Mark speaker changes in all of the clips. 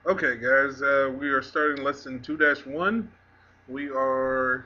Speaker 1: Okay, guys, we are starting lesson 2-1. We are,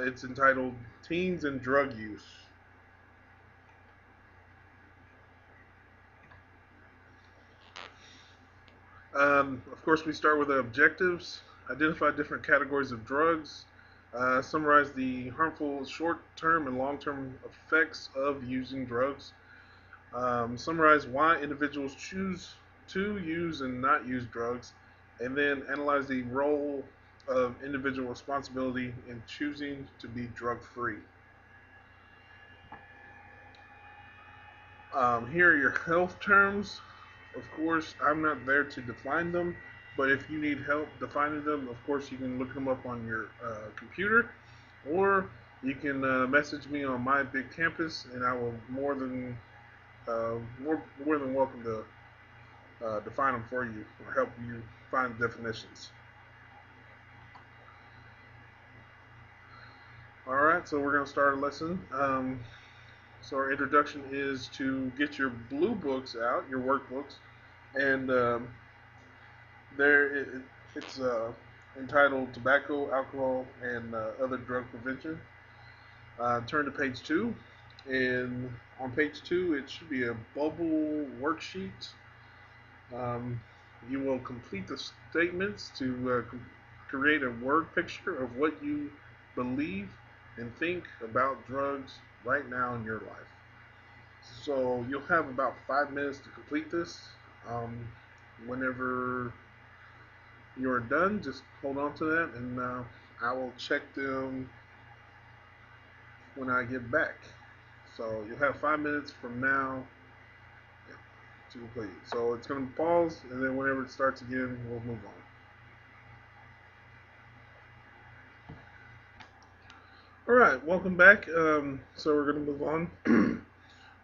Speaker 1: it's entitled Teens and Drug Use. Of course, we start with the objectives, identify different categories of drugs, summarize the harmful short term and long term effects of using drugs, summarize why individuals choose to use and not use drugs, and then analyze the role of individual responsibility in choosing to be drug free. Here are your health terms. Of course, I'm not there to define them, but if you need help defining them, of course, you can look them up on your computer, or you can message me on my big campus, and I will more than welcome to define them for you or help you find definitions. All right, so we're going to start a lesson. So our introduction is to get your blue books out, your workbooks, and there it's entitled Tobacco, Alcohol, and Other Drug Prevention. Turn to page 2, and on page 2 it should be a bubble worksheet. Um, you will complete the statements to create a word picture of what you believe and think about drugs right now in your life. So you'll have about 5 minutes to complete this. Um, Whenever you're done, just hold on to that, and I will check them when I get back. So you'll have 5 minutes from now to complete. So it's going to pause, and then whenever it starts again, we'll move on. All right, welcome back. So we're going to move on.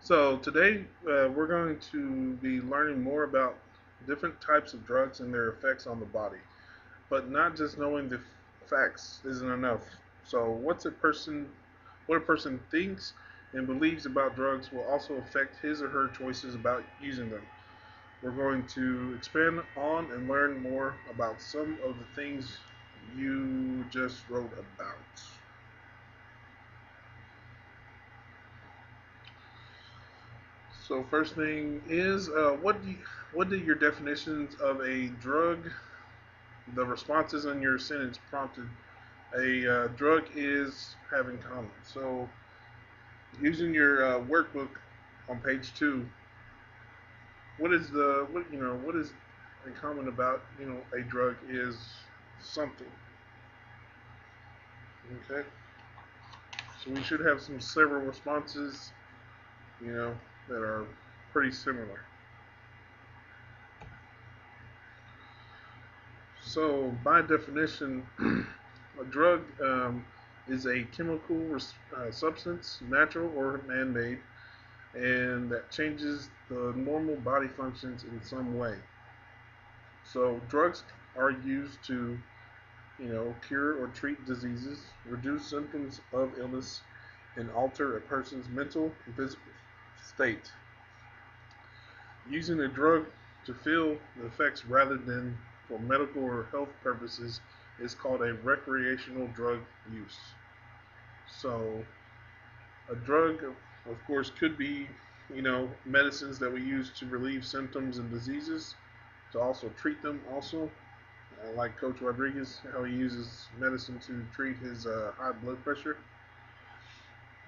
Speaker 1: So today we're going to be learning more about different types of drugs and their effects on the body. But not just knowing the facts isn't enough. So what a person thinks and believes about drugs will also affect his or her choices about using them. We're going to expand on and learn more about some of the things you just wrote about. So first thing is, what do your definitions of a drug, the responses in your sentence prompted a drug is having common. So using your workbook on page 2, what is in common about a drug is something. Okay, so we should have some several responses you know that are pretty similar. So by definition, a drug is a chemical substance, natural or man-made, and that changes the normal body functions in some way. So drugs are used to, cure or treat diseases, reduce symptoms of illness, and alter a person's mental and physical state. Using a drug to feel the effects rather than for medical or health purposes is called a recreational drug use. So a drug, of course, could be, medicines that we use to relieve symptoms and diseases, to also treat them also, like Coach Rodriguez, how he uses medicine to treat his high blood pressure.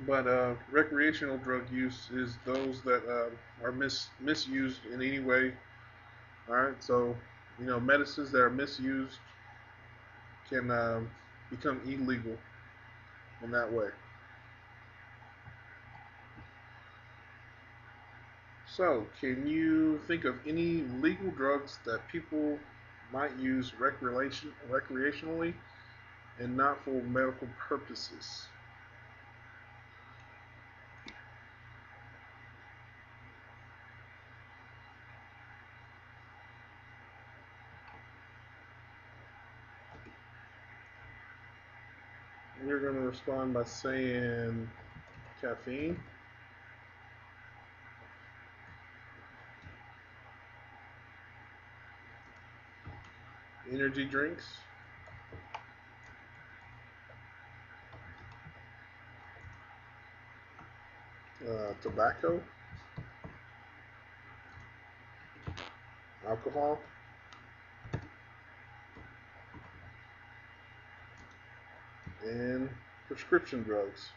Speaker 1: But recreational drug use is those that are misused in any way. All right, so medicines that are misused can become illegal in that way. So, can you think of any legal drugs that people might use recreationally and not for medical purposes? You're going to respond by saying caffeine. energy drinks, tobacco, alcohol, and prescription drugs.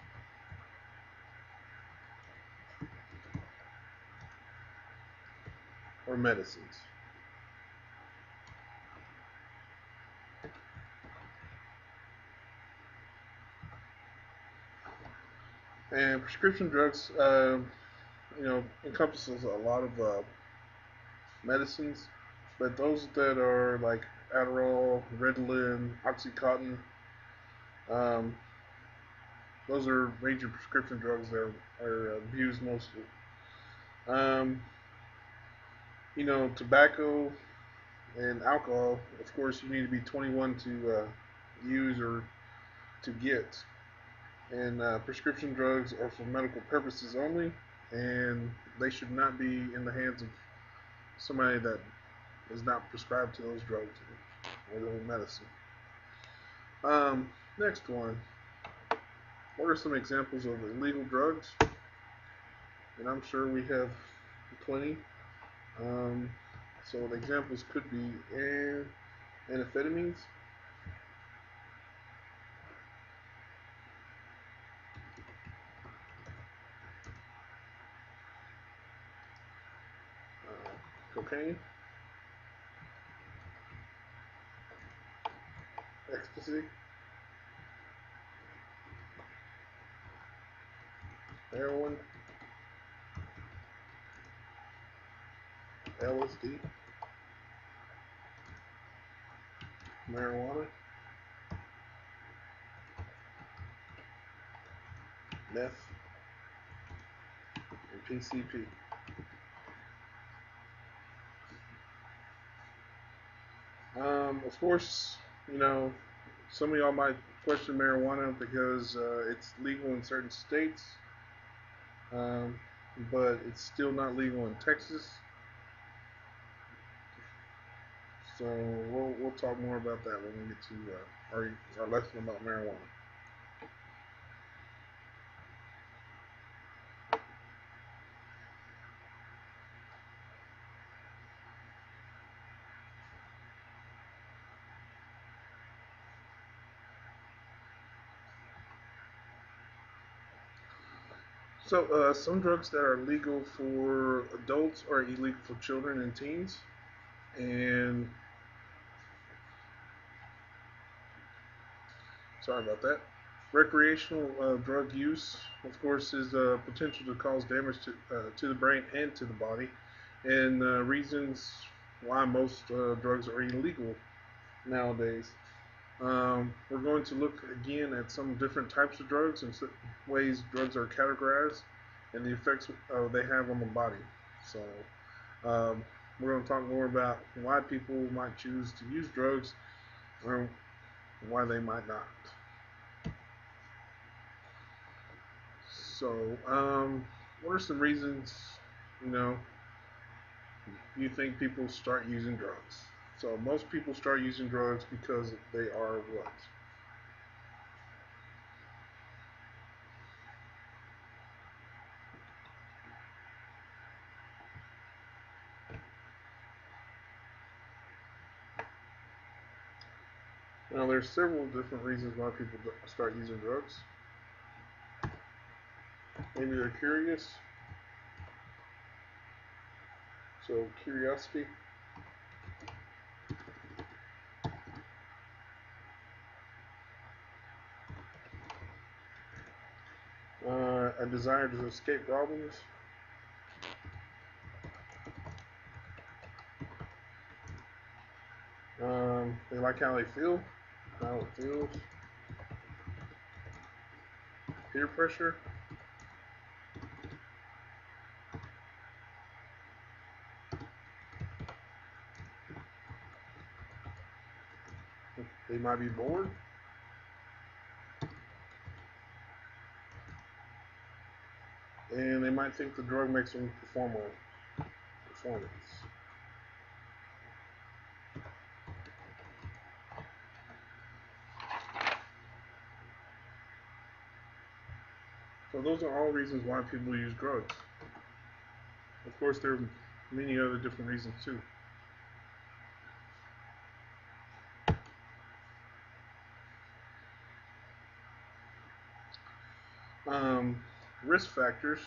Speaker 1: Or medicines. And prescription drugs, encompasses a lot of medicines, but those that are like Adderall, Ritalin, OxyContin, um, those are major prescription drugs that are used mostly. Um, Tobacco and alcohol. Of course, you need to be 21 to use or to get. And prescription drugs are for medical purposes only, and they should not be in the hands of somebody that is not prescribed to those drugs or those medicine. Next one. What are some examples of illegal drugs? And I'm sure we have plenty. Um, so the examples could be amphetamines, cocaine, ecstasy, heroin, LSD, marijuana, meth, and PCP. Of course, you know, some of y'all might question marijuana because it's legal in certain states, um, but it's still not legal in Texas. So we'll talk more about that when we get to our lesson about marijuana. So some drugs that are legal for adults are illegal for children and teens, and sorry about that. Recreational drug use, of course, is potential to cause damage to the brain and to the body, and reasons why most drugs are illegal nowadays. We're going to look again at some different types of drugs and ways drugs are categorized and the effects they have on the body. So, um, we're going to talk more about why people might choose to use drugs or why they might not. So, what are some reasons, you know, you think people start using drugs? So, most people start using drugs because they are what? Now, there's several different reasons why people start using drugs. Maybe they're curious. So, curiosity. A desire to escape problems. They like how they feel, how it feels. Peer pressure. They might be bored. And they might think the drug makes them perform well. Performance. So those are all reasons why people use drugs. Of course, there are many other different reasons too. Um, risk factors.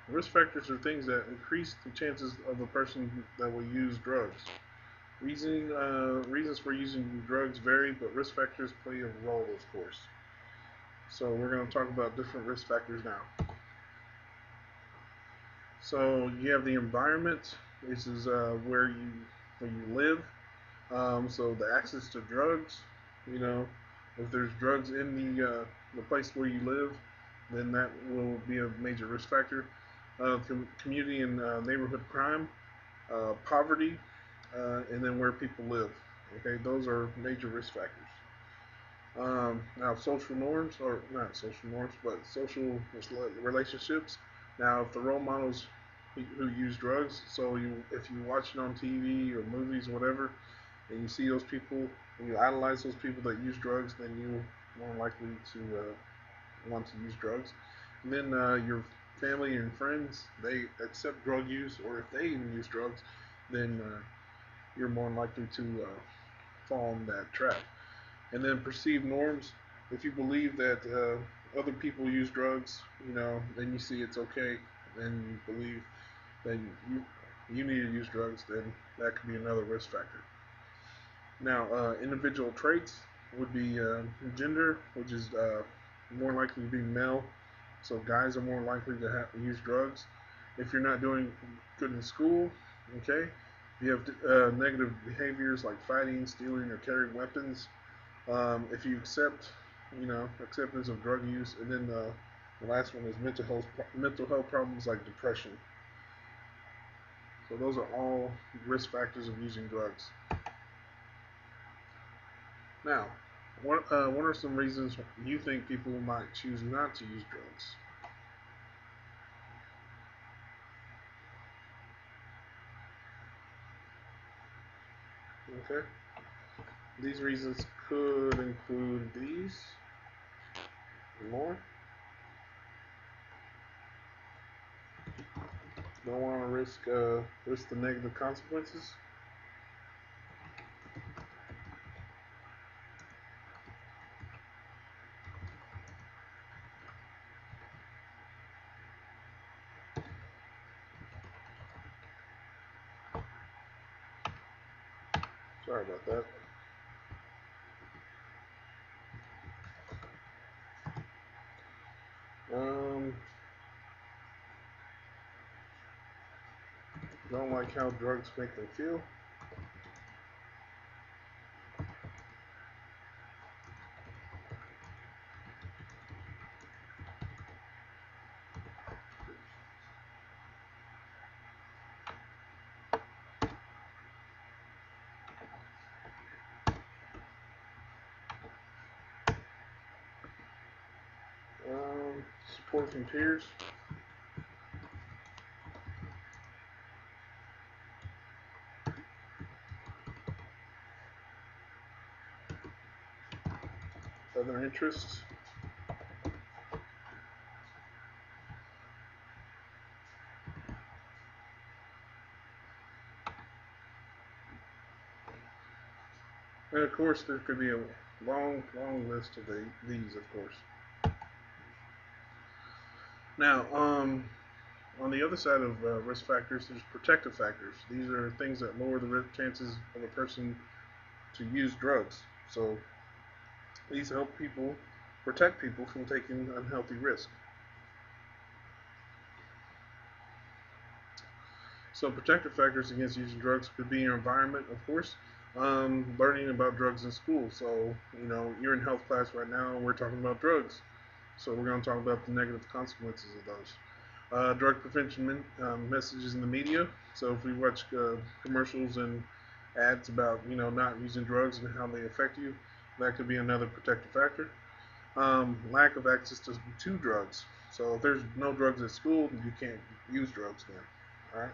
Speaker 1: Risk factors are things that increase the chances of a person that will use drugs. Reasons for using drugs vary, but risk factors play a role, of course. So we're going to talk about different risk factors now. So you have the environment. This is where you live. So the access to drugs. You know, if there's drugs in the place where you live, then that will be a major risk factor. Community and neighborhood crime, poverty, and then where people live. Okay, those are major risk factors. Now, social norms, or not social norms, but social relationships. Now, if the role models who use drugs, so if you watch it on TV or movies or whatever, and you see those people, and you idolize those people that use drugs, then you're more likely to want to use drugs. And then your family and friends, they accept drug use, or if they even use drugs, then you're more likely to fall in that trap. And then perceived norms. If you believe that other people use drugs, then you see it's okay, and you believe that you need to use drugs, then that could be another risk factor. Now, individual traits would be gender, which is more likely to be male. So guys are more likely to use drugs. If you're not doing good in school, okay. If you have negative behaviors like fighting, stealing, or carrying weapons, if you acceptance of drug use, and then the last one is mental health problems like depression. So those are all risk factors of using drugs. Now, what are some reasons you think people might choose not to use drugs? Okay, these reasons could include these and more. Don't want to risk the negative consequences. Sorry about that. Um, don't like how drugs make them feel. Support from peers. Other interests. And of course, there could be a long list of these, of course. Now, on the other side of risk factors, there's protective factors. These are things that lower the chances of a person to use drugs. So these help protect people from taking unhealthy risks. So protective factors against using drugs could be your environment, of course. Learning about drugs in school. So you're in health class right now, and we're talking about drugs. So we're going to talk about the negative consequences of those. Drug prevention messages in the media. So if we watch commercials and ads about not using drugs and how they affect you, that could be another protective factor. Lack of access to drugs. So if there's no drugs at school, you can't use drugs then. All right.